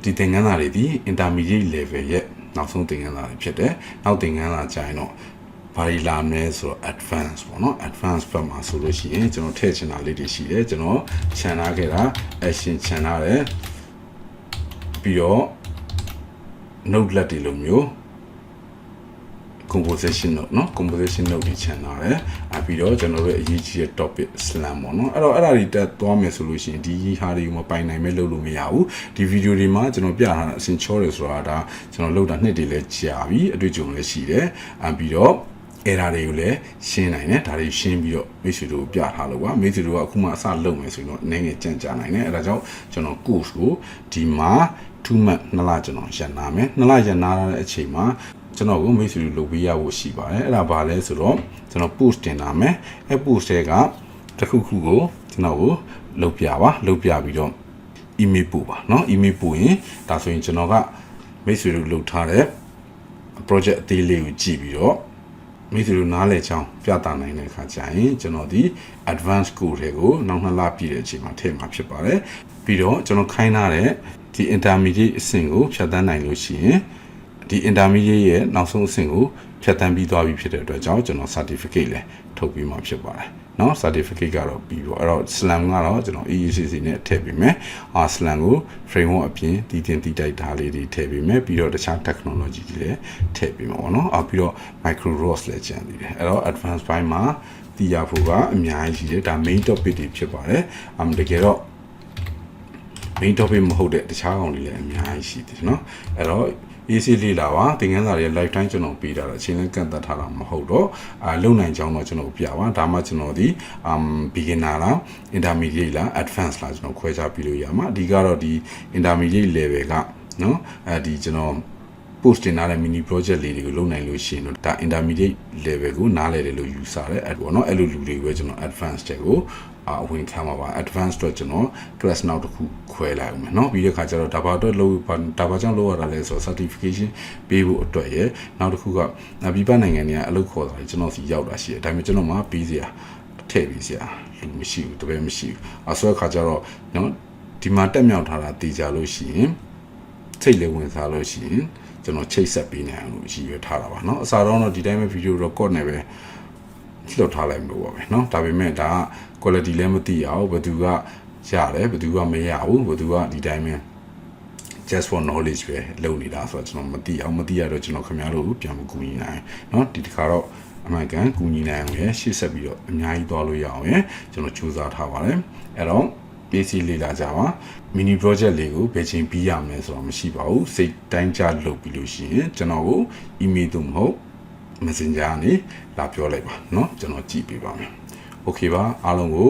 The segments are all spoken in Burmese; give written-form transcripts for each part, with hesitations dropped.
ဒီသင်ခန်းစာတွေဒီ intermediate level ရဲ့နောက်ဆုံးသင်ခန်းစာတွေဖြစ်တယ်နောက်သင်ခန်းစာကျရင်တော့ဘာတွေလာမလဲဆိုတော့ advance ပေါ့နော် advance ဘက်မှာဆိုလို့ရှိရင်ကျွန်တော်ထည့်ချင်တာလေးတွေရှိတယ်ကျွန်တော်ခြံထားခဲ့တာ action ခြံထားတယ်ပြီးတော့ note လက်တွေလိုမျိုး composition note เนาะ composition note တွေခြံထားတယ်ပြီးတော့ကျွန်တော်တို့အရေးကြီးတဲ့ topic slam ပေါ့နော်အဲ့တော့အဲ့ဒါတွေတက်သွားမယ်ဆိုလို့ရှိရင်ဒီဟာတွေကိုမပိုင်နိုင်မဲ့လုပ်လို့မရဘူးဒီဗီဒီယိုတွေမှာကျွန်တော်ပြထားတာအစင်ချောတယ်ဆိုတာဒါကျွန်တော်လုပ်တာနှစ်တွေလည်းကြာပြီအတွေ့အကြုံလည်းရှိတယ်ပြီးတော့အဲ့ဒါတွေကိုလည်းရှင်းနိုင်တယ်ဒါတွေရှင်းပြီးတော့မိတ်ဆွေတို့ပြထားလို့ပါမိတ်ဆွေတို့ကအခုမှအစလုပ်မယ်ဆိုရင်တော့နည်းငယ်ကြံ့ကြာနိုင်တယ်အဲ့ဒါကြောင့်ကျွန်တော် course ကိုဒီမှာ2 month 2လကျွန်တော်ရန်နာမယ်2လရန်နာတဲ့အချိန်မှာကျွန်တော်ကိုမိတ်ဆွေတို့လုပ်ပေးရဖို့ရှိပါတယ်အဲ့ဒါဘာလဲဆိုတော့ကျွန်တော် post တင်လာမယ်အဲ့ post တွေကတစ်ခုခုကိုကျွန်တော်ကိုလုပ်ပြပါလုပ်ပြပြီးတော့ email ပို့ပါเนาะ email ပို့ရင်ဒါဆိုရင်ကျွန်တော်ကမိတ်ဆွေတို့လုပ်ထားတဲ့ project အသေးလေးကိုကြည့်ပြီးတော့မိတ်ဆွေတို့နားလည်ချောင်းပြသနိုင်တဲ့အခါကျရင်ကျွန်တော်ဒီ advance course တွေကိုနောက်2လပြည့်တဲ့အချိန်မှာထည့်မှာဖြစ်ပါတယ်ပြီးတော့ကျွန်တော်ခိုင်းထားတဲ့ဒီ intermediate အဆင့်ကိုဖြတ်သန်းနိုင်လို့ရှိရင်ဒီ intermediate ရဲ့နောက်ဆုံးအဆင့်ကိုဖြတ်သန်းပြီးသွားပြီဖြစ်တဲ့အတွက်ကြောင့်ကျွန်တော် certificate လည်းထုတ်ပြီးမှဖြစ်ပါတယ်เนาะ certificate ကတော့ပြီးတော့အဲ့တော့ slam ကတော့ကျွန်တော် EECC နဲ့ထည့်ပေးမယ်slam ကို framework အပြင်တည်တင်တည်တိုက်ထားလေးတွေထည့်ပေးမယ်ပြီးတော့တခြား technology တွေလည်းထည့်ပေးမှာပေါ့နော်ပြီးတော့ micro ROS လည်းကျန်သေးတယ်အဲ့တော့ advanced ဘိုင်းမှာတည်ရဖို့ကအများကြီးရှိတယ်ဒါ main topic တွေဖြစ်ပါတယ်တကယ်တော့ main topic မဟုတ်တဲ့တခြားကောင်တွေလည်းအများကြီးရှိတယ်เนาะအဲ့တော့ရေးစီလေးလာပါသင်ခန်းစာတွေ lifetime ကျွန်တော်ပေးတာတော့အချိန်နဲ့ကန့်သတ်ထားတာမဟုတ်တော့လုံနိုင်ကြောင်းတော့ကျွန်တော်ပြပါဒါမှကျွန်တော်ဒီbeginner လား intermediate လား advanced လားကျွန်တော်ခွဲခြားပြီးလို့ရမှာအဓိကတော့ဒီ intermediate level ကเนาะဒီကျွန်တော် post တင်ထားတဲ့ mini project လေးတွေကိုလုပ်နိုင်လို့ရှိရင်တော့ဒါ intermediate level ကိုနားလည်တယ်လို့ယူဆတယ်အဲ့ပေါ့เนาะအဲ့လိုလူတွေကိုပဲကျွန်တော် advanced တဲ့ကိုအဝင်ခံပါ advanced တော့ကျွန်တော် class နောက်တစ်ခုခွဲလိုက်အောင်မယ်เนาะပြီးတဲ့ခါကျတော့ဒါဘာတော့လို့ဒါဘာကြောင့်လို့ရတာလဲဆိုတော့ certification ပေးဖို့အတွက်ရယ်နောက်တစ်ခုကပြည်ပနိုင်ငံတွေကအလုပ်ခေါ်တာကျွန်တော်စီရောက်တာရှိတယ်ဒါပေမဲ့ကျွန်တော်မှပြီးစရာထည့်ပြီးစရာလူမရှိဘူးတပည့်မရှိဘူးဆိုတဲ့ခါကျတော့เนาะဒီမှာတက်မြောက်ထားတာတည်ကြလို့ရှိရင်စိတ်လေးဝင်စားလို့ရှိရင်ကျွန်တော်ချိတ်ဆက်ပေးနိုင်အောင်လို့ရည်ရွယ်ထားတာပါเนาะအစားတော့ဒီတိုင်းပဲ video record နဲ့ပဲလှုပ်ထားလိုက်လို့ပါပဲเนาะဒါပေမဲ့ဒါက quality လည်းမသိရအောင်ဘယ်သူကရတယ်ဘယ်သူကမရဘူးဘယ်သူကဒီတိုင်းပဲ just for knowledge ပဲလုပ်နေတာဆိုတော့ကျွန်တော်မသိအောင်မသိရတော့ကျွန်တော်ခင်ဗျားတို့ပြန်မကူညီနိုင်เนาะဒီတစ်ခါတော့အမှန်ကန်ကူညီနိုင်အောင်ရရှေ့ဆက်ပြီးတော့အများကြီးသွားလို့ရအောင်ရကျွန်တော်စူးစမ်းထားပါတယ်အဲ့တော့PC လေးလာကြပါ mini project လေးကိုဘယ်ချိန်ပြီးရမလဲဆိုတော့မရှိပါဘူးစိတ်တိုင်းကြလုပ်ပြီးလို့ရှိရင်ကျွန်တော်ကို email သို့မဟုတ် messenger ကနေလာပြောလိုက်ပါเนาะကျွန်တော်ကြည့်ပေးပါမယ် okay ပါအားလုံးကို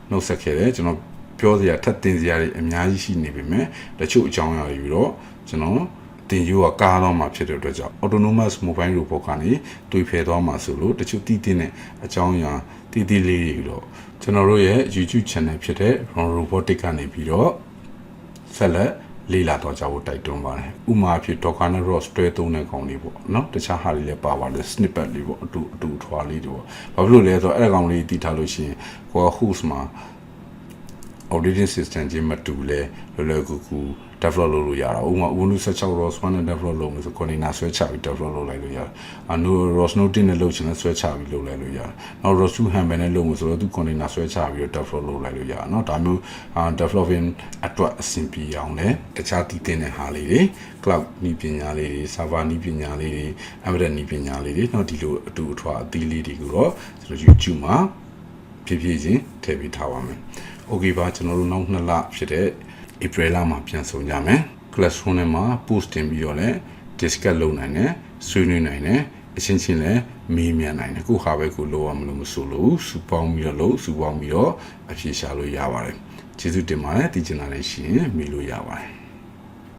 နှုတ်ဆက်ခဲ့တယ်ကျွန်တော်ပြောစရာထပ်တင်စရာတွေအများကြီးရှိနေပေမဲ့တချို့အကြောင်းအရာတွေပြီးတော့ကျွန်တော်တင်ယူကကားတော့မှာဖြစ်တဲ့အတွက်ကြောင့် autonomous mobile robot ကနေတွေးဖယ်သွားမှာဆိုလို့တချို့တည်တဲ့အကြောင်းအရာတည်လေးတွေတော့ကျွန်တော်တို့ရဲ့ YouTube channel ဖြစ်တဲ့ Ron Robotic ကနေပြီးတော့ဆက်လက်လေးလာတော့ကြဖို့တိုက်တွန်းပါတယ်ဥမာဖြစ် Docker နဲ့ ROS တွဲသုံးတဲ့ကောင်လေးပေါ့เนาะတခြားဟာတွေလည်းပါပါတယ် snippet လေးပေါ့အတူထွားလေးတွေပေါ့ဘာဖြစ်လို့လဲဆိုတော့အဲ့ကောင်လေးတည်ထားလို့ရှိရင်ကိုက host မှာ operating system ချင်းမတူလဲလွယ်ကူကူ develop လုပ်လို့ရတာဥပမာ Ubuntu 16 ROS 1နဲ့ develop လုပ်လို့ဆို container ဆွဲချပြီး develop လုပ်လိုက်လို့ရတယ်ROS Node နဲ့လုပ်ချင်လဲဆွဲချပြီးလုပ်လိုက်လို့ရတယ်နောက် ROS2 handle နဲ့လုပ်လို့ဆိုတော့သူ container ဆွဲချပြီး develop လုပ်လိုက်လို့ရတယ်เนาะဒါမျိုးdeveloping အတွက်အဆင်ပြေအောင်လဲတခြားတည်တဲ့ဟာလေးတွေ cloud နည်းပညာလေးတွေ server နည်းပညာလေးတွေ embedded နည်းပညာလေးတွေเนาะဒီလိုအတူအထွာအသီးလေးတွေကိုတော့ကျွန်တော် YouTube မှာဖြည်းဖြည်းချင်းထည့်ပေးထားပါမယ်okay ပါကျွန်တော်တို့နောက်2လဖြစ်တဲ့ April လမှာပြန်ဆောင်ကြမယ် classroom ထဲမှာ post တင်ပြီးတော့လည်း discuss လုပ်နိုင်တယ်ဆွေးနွေးနိုင်တယ်အချင်းချင်းလည်းမေးမြန်းနိုင်တယ်ကိုဟာပဲကိုလိုရမလို့မဆိုလို့စူပေါင်းပြီးတော့စူပေါင်းပြီးတော့အဖြေရှာလို့ရပါတယ်ကျေးဇူးတင်ပါတယ်တည်ချင်တာလည်းရှိရင်မေးလို့ရပါတယ်